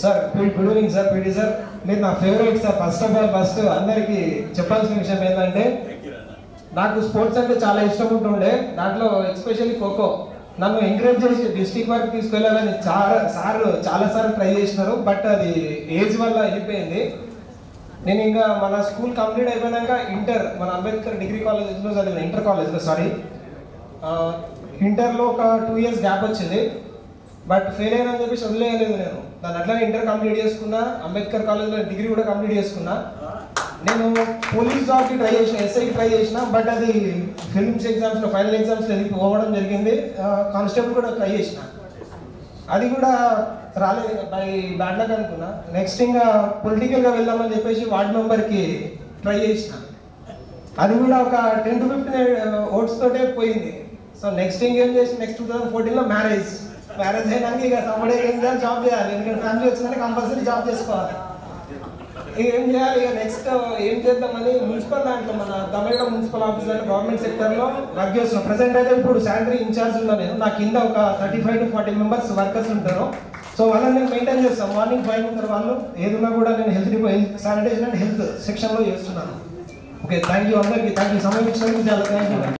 Sir good evening sir PT sir. మీరు నా favourite sir. First of all అందరికి చెప్పాల్సిన విషయం ఏంటంటే నాకు స్పోర్ట్స్ అంటే చాలా ఇష్టం ఉంటుండే. దాంట్లో ఎస్పెషల్లీ ఖోఖో నన్ను ఎంకరేజ్ చేసి డిస్ట్రిక్ట్ వరకు తీసుకెళ్ళాలని చాలాసార్లు ట్రై చేసినారు. బట్ అది ఏజ్ వల్ల వెళ్ళిపోయింది. నేను ఇంకా మన స్కూల్ కంప్లీట్ అయిపోయినాక ఇంటర్ మన అంబేద్కర్ డిగ్రీ కాలేజ్లో చదివిన ఇంటర్లో ఒక 2 years గ్యాప్ వచ్చింది. బట్ ఫెయిల్ అయినా అని చెప్పేసి వదిలేయలేదు. నేను దాన్ని అట్లానే ఇంటర్ కంప్లీట్ చేసుకున్నా, అంబేద్కర్ కాలేజ్లో డిగ్రీ కూడా కంప్లీట్ చేసుకున్నా. నేను పోలీస్ జాబ్కి ట్రై చేసిన, ఎస్ఐకి ట్రై చేసిన. బట్ అది ఫిల్మ్స్ ఎగ్జామ్స్లో ఫైనల్ ఎగ్జామ్స్లో పోవడం జరిగింది. కానిస్టేబుల్ కూడా ట్రై చేసిన, అది కూడా రాలేదు. బై బ్యాడ్ లక్ అనుకున్నా. నెక్స్ట్ ఇంకా పొలిటికల్గా వెళ్దామని చెప్పేసి వార్డ్ మెంబర్కి ట్రై చేసిన. అది కూడా ఒక 10 to 15 votes తోటే పోయింది. సో నెక్స్ట్ ఇంకేం చేసి నెక్స్ట్ 2014లో మ్యారేజ్ అయినాక ఇక సంబడే ఏం చేయాలి, జాబ్ చేయాలి. ఎందుకంటే ఫ్యామిలీ వచ్చిందంటే కంపల్సరీ జాబ్ చేసుకోవాలి. ఇక ఏం చేయాలి, ఇక నెక్స్ట్ ఏం చేద్దామని మున్సిపల్ దాంట్లో మన తమిళ మున్సిపల్ ఆఫీసర్ గవర్నమెంట్ సెక్టర్లో వర్క్ చేస్తున్నాను. ప్రజెంట్ అయితే ఇప్పుడు శానిటరీ ఇన్ఛార్జ్ ఉన్నాను నేను. నా కింద ఒక 35 to 40 members వర్కర్స్ ఉంటారు. సో వాళ్ళని నేను మెయింటైన్ చేస్తాను. మార్నింగ్ 5 ఉంటారు వాళ్ళు. ఏదున్నా కూడా నేను హెల్త్ శానిటైజేషన్ అండ్ హెల్త్ సెక్షన్లో చేస్తున్నాను. ఓకే, థ్యాంక్ యూ అందరికీ. Thank you. సమయం ఇచ్చినందుకు చాలా థ్యాంక్ యూ.